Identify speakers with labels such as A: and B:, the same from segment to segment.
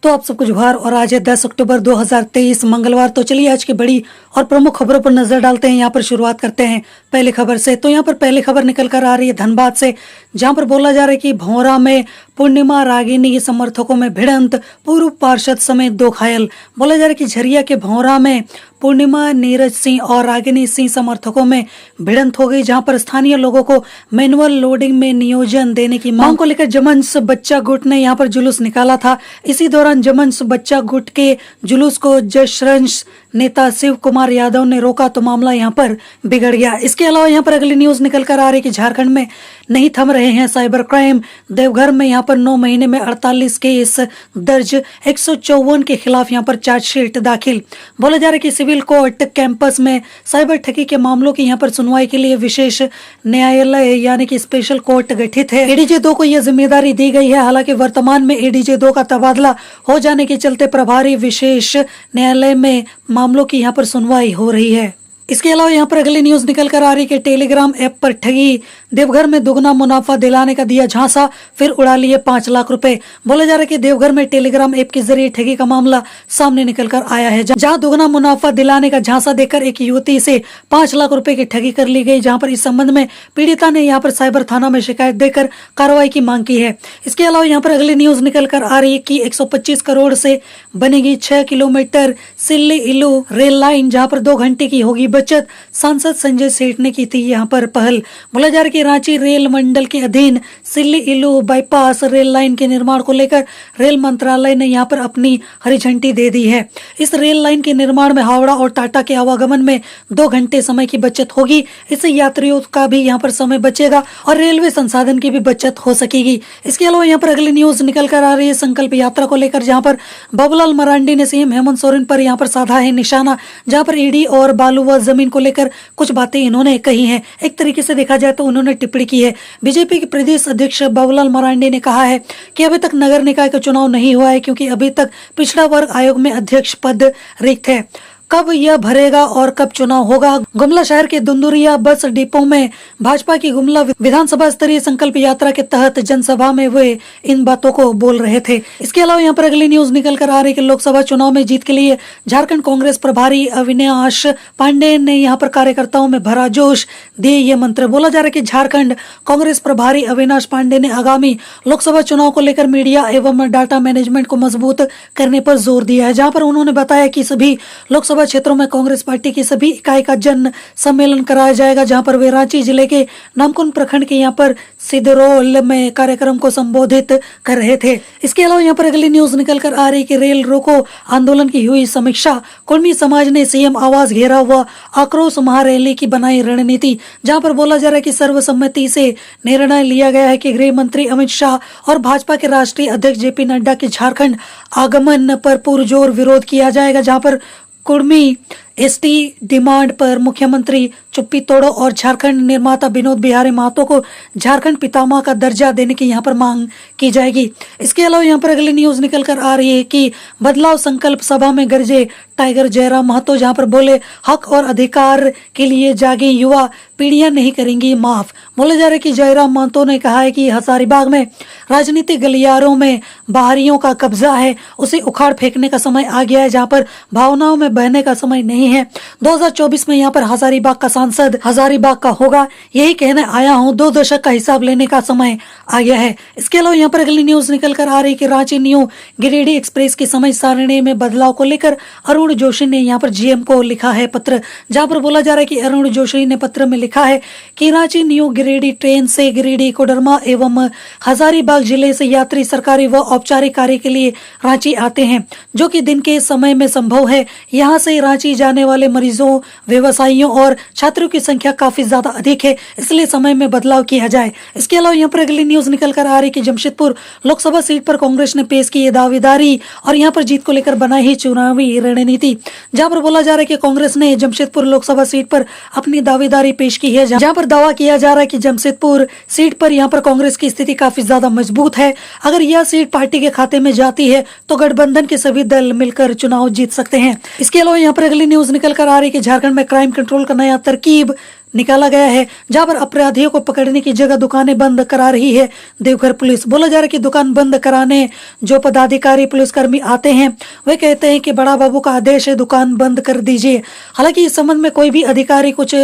A: दोस्तों आप सबको जुहार। और आज है 10 अक्टूबर 2023 मंगलवार। तो चलिए आज की बड़ी और प्रमुख खबरों पर नजर डालते हैं। यहाँ पर शुरुआत करते हैं पहली खबर से। तो यहाँ पर पहली खबर निकल कर आ रही है धनबाद से, जहाँ पर बोला जा रहा है कि भौरा में पूर्णिमा रागिनी के समर्थकों में भिड़ंत, पूर्व पार्षद समेत 2 घायल। बोला जा रहा है कि झरिया के भौरा में पूर्णिमा नीरज सिंह और रागिनी सिंह समर्थकों में भिड़ंत हो गई, जहां पर स्थानीय लोगों को मैनुअल लोडिंग में नियोजन देने की मांग को लेकर जमंस बच्चा गुट ने यहां पर जुलूस निकाला था। इसी दौरान जमंस बच्चा गुट के जुलूस को जसरंश नेता शिव कुमार यादव ने रोका तो मामला यहां पर बिगड़ गया। इसके अलावा यहां पर अगली न्यूज निकल कर आ रही है कि झारखंड में नहीं थम रहे हैं साइबर क्राइम। देवघर में यहां पर 9 महीने में 48 केस दर्ज, 154 के खिलाफ यहां पर चार्जशीट दाखिल। बोला जा रहा है कि सिविल कोर्ट कैंपस में साइबर ठगी के मामलों की यहां पर सुनवाई के लिए विशेष न्यायालय यानी कि स्पेशल कोर्ट गठित है। एडीजे 2 को यह जिम्मेदारी दी गई है। हालांकि वर्तमान में एडीजे 2 का तबादला हो जाने के चलते प्रभारी विशेष न्यायालय में मामलों की यहां पर सुनवाई हो रही है। इसके अलावा यहाँ पर अगली न्यूज निकल कर आ रही है कि टेलीग्राम ऐप पर ठगी, देवघर में दुगना मुनाफा दिलाने का दिया झांसा, फिर उड़ा लिए 5 लाख रुपए। बोला जा रहा है कि देवघर में टेलीग्राम ऐप के जरिए ठगी का मामला सामने निकल कर आया है, जहां दुगना मुनाफा दिलाने का झांसा देकर एक युवती से 5 लाख रुपए की ठगी कर ली गई। जहां पर इस संबंध में पीड़िता ने यहाँ पर साइबर थाना में शिकायत देकर कार्रवाई की मांग की है। इसके अलावा यहाँ पर अगली न्यूज निकल कर आ रही है कि 125 करोड़ से बनेगी 6 किलोमीटर सिल्ली इल्लू रेल लाइन, जहाँ पर 2 घंटे की होगी बचत। सांसद संजय सेठ ने की थी यहाँ पर पहल। बोला जा रहा है कि रांची रेल मंडल के अधीन सिल्ली इल्लू बाईपास रेल लाइन के निर्माण को लेकर रेल मंत्रालय ने यहाँ पर अपनी हरी झंडी दे दी है। इस रेल लाइन के निर्माण में हावड़ा और टाटा के आवागमन में 2 घंटे समय की बचत होगी। इससे यात्रियों का भी यहाँ पर समय बचेगा और रेलवे संसाधन की भी बचत हो सकेगी। इसके अलावा यहाँ पर अगली न्यूज निकल कर आ रही है संकल्प यात्रा को लेकर, जहाँ पर बाबूलाल मरांडी ने सीएम हेमंत सोरेन पर यहाँ पर साधा है निशाना, जहाँ पर ईडी और बालू व जमीन को लेकर कुछ बातें इन्होंने कही हैं। एक तरीके से देखा जाए तो उन्होंने टिप्पणी की है। बीजेपी के प्रदेश अध्यक्ष बाबूलाल मरांडी ने कहा है कि अभी तक नगर निकाय का चुनाव नहीं हुआ है, क्योंकि अभी तक पिछड़ा वर्ग आयोग में अध्यक्ष पद रिक्त है। कब यह भरेगा और कब चुनाव होगा। गुमला शहर के दुंदुरिया बस डिपो में भाजपा की गुमला विधानसभा स्तरीय संकल्प यात्रा के तहत जनसभा में वे इन बातों को बोल रहे थे। इसके अलावा यहाँ पर अगली न्यूज निकल कर आ रही है कि लोकसभा चुनाव में जीत के लिए झारखंड कांग्रेस प्रभारी अविनाश पांडे ने यहाँ पर कार्यकर्ताओं में भरा जोश, दिए ये मंत्र। बोला जा रहा है कि झारखंड कांग्रेस प्रभारी अविनाश पांडे ने आगामी लोकसभा चुनाव को लेकर मीडिया एवं डाटा मैनेजमेंट को मजबूत करने पर जोर दिया है, जहाँ पर उन्होंने बताया कि सभी लोकसभा क्षेत्रों में कांग्रेस पार्टी की सभी इकाई का जन सम्मेलन कराया जाएगा, जहां पर वे रांची जिले के नामकुन प्रखंड के यहां पर सिदरोल में कार्यक्रम को संबोधित कर रहे थे। इसके अलावा यहां पर अगली न्यूज निकल कर आ रही कि रेल रोको आंदोलन की हुई समीक्षा, कुर्मी समाज ने सीएम आवास घेराव व आक्रोश महारैली की बनाई रणनीति, जहां पर बोला जा रहा है कि सर्वसम्मति से निर्णय लिया गया है कि गृह मंत्री अमित शाह और भाजपा के राष्ट्रीय अध्यक्ष जेपी नड्डा के झारखंड आगमन पर पुरजोर विरोध किया जाएगा, जहां पर कुर्मी एसटी डिमांड पर मुख्यमंत्री चुप्पी तोड़ो और झारखंड निर्माता विनोद बिहारी महतो को झारखंड पितामह का दर्जा देने की यहाँ पर मांग की जाएगी। इसके अलावा यहाँ पर अगली न्यूज निकल कर आ रही है कि बदलाव संकल्प सभा में गरजे टाइगर जयराम महतो, जहाँ पर बोले हक और अधिकार के लिए जागे युवा पीढ़ियां नहीं करेंगी माफ। बोला जा रहा है कि जयराम महतो ने कहा है कि हजारीबाग में राजनीतिक गलियारों में बाहरियों का कब्जा है, उसे उखाड़ फेंकने का समय आ गया है, जहाँ पर भावनाओं में बहने का समय नहीं है। 2024 में यहाँ पर हजारीबाग का सांसद हजारीबाग का होगा, यही कहने आया हूँ। 2 दशक का हिसाब लेने का समय आ गया है। इसके अलावा यहाँ पर अगली न्यूज निकल कर आ रही है कि रांची न्यू गिरिडीह एक्सप्रेस की समय सारणी में बदलाव को लेकर अरुण जोशी ने यहाँ पर जीएम को लिखा है पत्र, जहाँ पर बोला जा रहा है कि अरुण जोशी ने पत्र में लिखा है कि रांची न्यू गिरिडीह ट्रेन से गिरिडीह, कोडरमा एवं हजारीबाग जिले से यात्री सरकारी व औपचारिक कार्य के लिए रांची आते हैं, जो कि दिन के समय में संभव है। यहाँ से रांची जाने वाले मरीजों, व्यवसायियों और छात्रों की संख्या काफी ज्यादा अधिक है, इसलिए समय में बदलाव किया जाए। इसके अलावा यहाँ पर अगली न्यूज निकल कर आ रही कि जमशेदपुर लोकसभा सीट पर कांग्रेस ने पेश की दावेदारी और यहाँ पर जीत को लेकर बनाई ही चुनावी रणनीति, जहाँ पर बोला जा रहा है कि कांग्रेस ने जमशेदपुर लोकसभा सीट पर अपनी दावेदारी पेश की है, जहाँ पर दावा किया जा रहा है कि जमशेदपुर सीट पर यहाँ पर कांग्रेस की स्थिति काफी ज्यादा मजबूत है। अगर यह सीट पार्टी के खाते में जाती है तो गठबंधन के सभी दल मिलकर चुनाव जीत सकते हैं। इसके अलावा यहाँ पर अगली न्यूज निकल कर आ रही है कि झारखंड में क्राइम कंट्रोल का नया तरकीब, निकाला गया है, जहां पर अपराधियों को पकड़ने की जगह दुकानें बंद करा रही है देवघर पुलिस। बोला जा रहा है कि दुकान बंद कराने जो पदाधिकारी पुलिसकर्मी आते हैं वे कहते हैं कि बड़ा बाबू का आदेश है, दुकान बंद कर दीजिए। हालांकि इस संबंध में कोई भी अधिकारी कुछ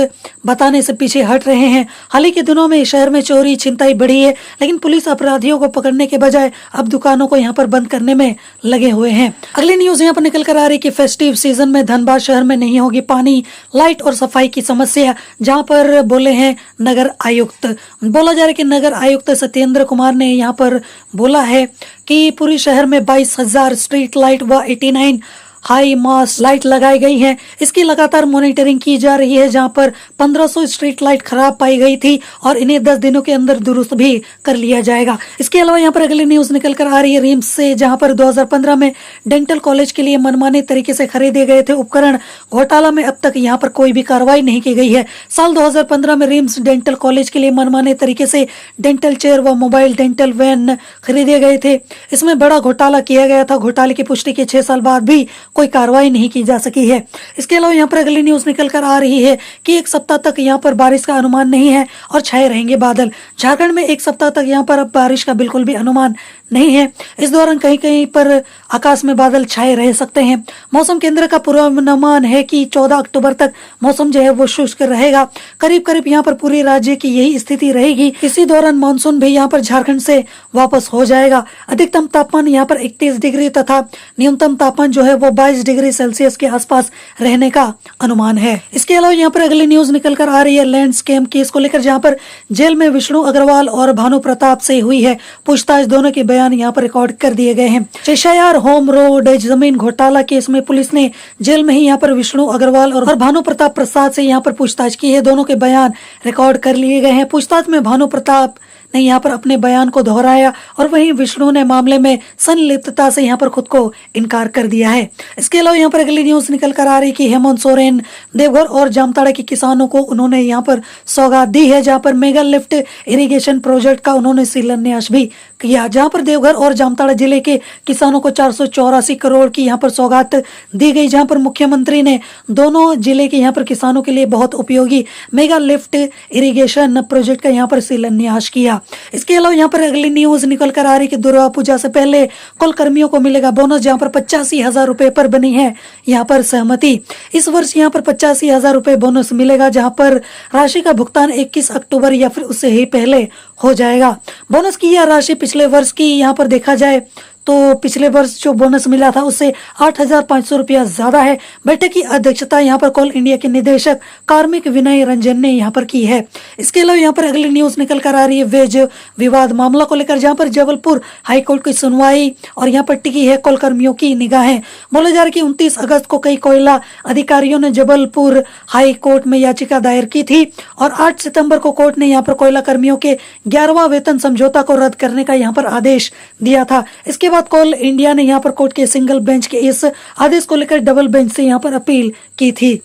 A: बताने से पीछे हट रहे हैं। हाल ही के दिनों में शहर में चोरी छिनताई बढ़ी है, लेकिन पुलिस अपराधियों को पकड़ने के बजाय अब दुकानों को यहाँ पर बंद करने में लगे हुए हैं। अगली न्यूज यहाँ पर निकल कर आ रही है कि फेस्टिव सीजन में धनबाद शहर में नहीं होगी पानी, लाइट और सफाई की समस्या, जहाँ पर बोले हैं नगर आयुक्त। बोला जा रहा है कि नगर आयुक्त सत्येंद्र कुमार ने यहाँ पर बोला है कि पूरे शहर में 22,000 स्ट्रीट लाइट व 89 हाई मास लाइट लगाई गई है। इसकी लगातार मॉनिटरिंग की जा रही है, जहां पर 1500 स्ट्रीट लाइट खराब पाई गई थी और इन्हें 10 दिनों के अंदर दुरुस्त भी कर लिया जाएगा। इसके अलावा यहां पर अगली न्यूज निकल कर आ रही है रिम्स से, जहां पर 2015 में डेंटल कॉलेज के लिए मनमाने तरीके से खरीदे गए थे उपकरण घोटाला में अब तक यहां पर कोई भी कार्रवाई नहीं की गई है। साल 2015 में रिम्स डेंटल कॉलेज के लिए मनमाने तरीके से डेंटल चेयर व मोबाइल डेंटल वैन खरीदे गए थे। इसमें बड़ा घोटाला किया गया था। घोटाले की पुष्टि के 6 साल बाद भी कोई कार्रवाई नहीं की जा सकी है। इसके अलावा यहाँ पर अगली न्यूज निकल कर आ रही है कि 1 सप्ताह तक यहाँ पर बारिश का अनुमान नहीं है और छाए रहेंगे बादल। झारखंड में 1 सप्ताह तक यहाँ पर अब बारिश का बिल्कुल भी अनुमान नहीं है। इस दौरान कहीं कहीं पर आकाश में बादल छाए रह सकते हैं। मौसम केंद्र का पूर्वानुमान है कि 14 अक्टूबर तक मौसम जो है वो शुष्क रहेगा। करीब करीब यहाँ पर पूरे राज्य की यही स्थिति रहेगी। इसी दौरान मानसून भी यहाँ पर झारखंड से वापस हो जाएगा। अधिकतम तापमान यहाँ पर 31 डिग्री तथा न्यूनतम तापमान जो है वो 22 डिग्री सेल्सियस के आसपास रहने का अनुमान है। इसके अलावा यहाँ पर अगली न्यूज निकल कर आ रही है लैंड स्कैम केस को लेकर, जहाँ पर जेल में विष्णु अग्रवाल और भानु प्रताप से हुई है पूछताछ। दोनों के बयान यहाँ पर रिकॉर्ड कर दिए गए हैं। चेशायर होम रोड जमीन घोटाला केस में पुलिस ने जेल में ही यहाँ पर विष्णु अग्रवाल और भानु प्रताप प्रसाद से यहाँ पर पूछताछ की है। दोनों के बयान रिकॉर्ड कर लिए गए हैं। पूछताछ में भानु प्रताप ने यहाँ पर अपने बयान को दोहराया और वहीं विष्णु ने मामले में संलिप्तता से यहाँ पर खुद को इनकार कर दिया है। इसके अलावा यहाँ पर अगली न्यूज निकल कर आ रही कि हेमंत सोरेन देवघर और जामताड़ा के किसानों को उन्होंने यहाँ पर सौगात दी है, जहाँ पर मेगा लिफ्ट इरिगेशन प्रोजेक्ट का उन्होंने शिलान्यास भी किया, जहाँ पर देवघर और जामताड़ा जिले के किसानों को 484 करोड़ की यहाँ पर सौगात दी गई, जहाँ पर मुख्यमंत्री ने दोनों जिले के यहाँ पर किसानों के लिए बहुत उपयोगी मेगा लिफ्ट इरिगेशन प्रोजेक्ट का यहाँ पर शिलान्यास किया। इसके अलावा यहाँ पर अगली न्यूज निकल कर आ रही कि दुर्गा पूजा से पहले कुल कर्मियों को मिलेगा बोनस, जहाँ पर 85,000 रुपए पर बनी है यहाँ पर सहमति। इस वर्ष यहाँ पर 85,000 रुपए बोनस मिलेगा, जहाँ पर राशि का भुगतान 21 अक्टूबर या फिर उससे ही पहले हो जाएगा। बोनस की यह राशि पिछले वर्ष की यहाँ पर देखा जाए तो पिछले वर्ष जो बोनस मिला था उससे 8,500 रुपया ज्यादा है। बैठक की अध्यक्षता यहाँ पर कोल इंडिया के निदेशक कार्मिक विनय रंजन ने यहाँ पर की है। इसके अलावा यहाँ पर अगली न्यूज निकल कर आ रही है वेज विवाद मामला को लेकर, जहाँ पर जबलपुर हाईकोर्ट की सुनवाई और यहाँ पर टिकी है कोल कर्मियों की निगाहें। बोला जा रहा है कि 29 अगस्त को कई कोयला अधिकारियों ने जबलपुर हाई कोर्ट में याचिका दायर की थी और 8 सितंबर को कोर्ट ने यहाँ पर कोयला कर्मियों के 11वां वेतन समझौता को रद्द करने का यहाँ पर आदेश दिया था। इसके बाद कोल इंडिया ने यहाँ पर कोर्ट के सिंगल बेंच के इस आदेश को लेकर डबल बेंच से यहाँ पर अपील की थी।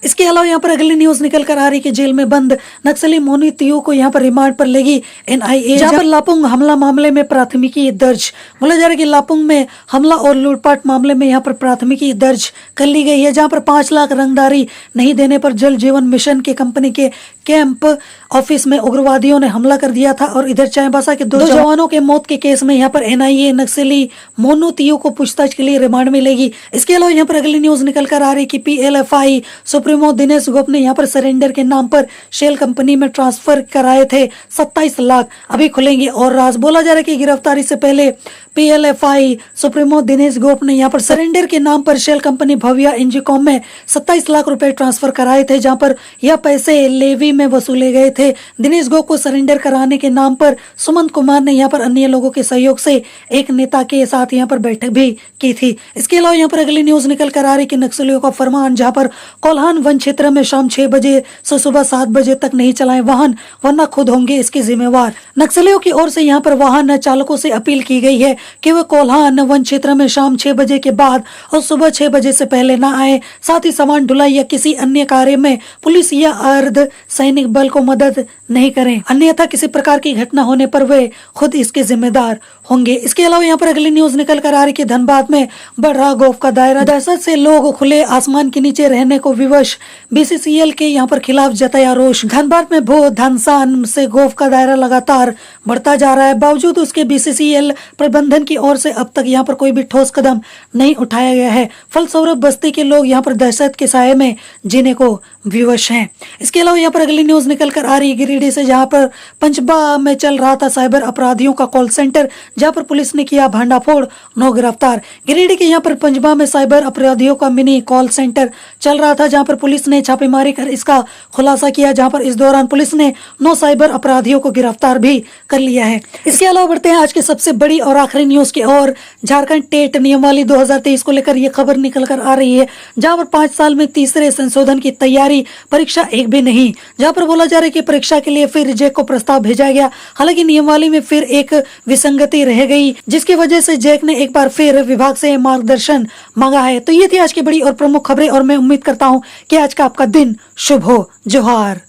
A: इसके अलावा यहाँ पर अगली न्यूज निकल कर आ रही कि जेल में बंद नक्सली मोनी तियो को यहाँ पर रिमांड पर लेगी NIA, जहाँ पर लापुंग हमला मामले में प्राथमिकी दर्ज। बोला जा रहा है कि लापुंग में हमला और लूटपाट मामले में यहाँ पर प्राथमिकी दर्ज कर ली गई है, जहाँ पर 5 लाख रंगदारी नहीं देने पर जल जीवन मिशन के कंपनी के कैंप ऑफिस में उग्रवादियों ने हमला कर दिया था। और इधर चाईबासा के 2 जवानों के मौत के केस में यहाँ पर NIA नक्सली मोनू तियो को पूछताछ के लिए रिमांड में लेगी। इसके अलावा यहाँ पर अगली न्यूज निकल कर आ रही कि PLFI सुप्रीमो दिनेश गोप ने यहाँ पर सरेंडर के नाम पर शेल कंपनी में ट्रांसफर कराए थे 27 लाख, अभी खुलेंगे और राज। बोला जा रहा है कि गिरफ्तारी से पहले PLFI सुप्रीमो दिनेश गोप ने यहाँ पर सरेंडर के नाम पर शेल कंपनी भव्या इंजीकॉम में 27 लाख रुपए ट्रांसफर कराए थे, जहाँ पर यह पैसे लेवी में वसूले गए थे। दिनेश गोप को सरेंडर कराने के नाम पर सुमंत कुमार ने यहाँ पर अन्य लोगों के सहयोग से एक नेता के साथ यहाँ पर बैठक भी की थी। इसके अलावा यहाँ पर अगली न्यूज निकल कर आ रही कि नक्सलियों का फरमान, जहाँ पर कोल्हान वन क्षेत्र में शाम 6 बजे से सुबह 7 बजे तक नहीं चलाएं वाहन, वरना खुद होंगे इसके जिम्मेवार। नक्सलियों की ओर से यहाँ पर वाहन चालकों से अपील की गई है कि वे कोल्हान वन क्षेत्र में शाम 6 बजे के बाद और सुबह 6 बजे से पहले न आए। साथ ही सामान ढुलाई या किसी अन्य कार्य में पुलिस या अर्ध सैनिक बल को मदद नहीं करें, अन्यथा किसी प्रकार की घटना होने पर वे खुद इसके जिम्मेदार होंगे। इसके अलावा यहाँ पर अगली न्यूज निकल कर आ रही कि धनबाद में बढ़ रहा गोफ का दायरा, दहशत से लोग खुले आसमान के नीचे रहने को विवश, बीसीसीएल के यहाँ पर खिलाफ जताया रोष। धनबाद में भू धनसान से गोफ का दायरा लगातार बढ़ता जा रहा है, बावजूद उसके बीसीसीएल प्रबंधन की ओर से अब तक यहाँ पर कोई भी ठोस कदम नहीं उठाया गया है। फलस्वरूप बस्ती के लोग यहाँ पर दहशत के साये में जीने को विवश हैं। इसके अलावा यहाँ पर अगली न्यूज निकल कर आ रही है गिरिडीह से, जहाँ पर पंचबा में चल रहा था साइबर अपराधियों का कॉल सेंटर, जहाँ पर पुलिस ने किया भांडाफोड़, 9 गिरफ्तार। गिरिडीह के यहाँ पर पंचबा में साइबर अपराधियों का मिनी कॉल सेंटर चल रहा था, जहाँ पर पुलिस ने छापेमारी कर इसका खुलासा किया, जहाँ पर इस दौरान पुलिस ने 9 साइबर अपराधियों को गिरफ्तार भी कर लिया है। इसके अलावा बढ़ते हैं आज की सबसे बड़ी और आखिरी न्यूज की ओर। झारखंड टेट नियमावली 2023 को लेकर ये खबर निकल कर आ रही है, जहाँ पर 5 साल में तीसरे संशोधन की तैयारी, परीक्षा एक भी नहीं। जहाँ पर बोला जा रहा है कि परीक्षा के लिए फिर जैक को प्रस्ताव भेजा गया, हालांकि नियमावली में फिर एक विसंगति रह गई, जिसकी वजह से जैक ने एक बार फिर विभाग से मार्गदर्शन मांगा है। तो ये थी आज की बड़ी और प्रमुख खबरें और मैं उम्मीद करता हूँ कि आज का आपका दिन शुभ हो। जोहार।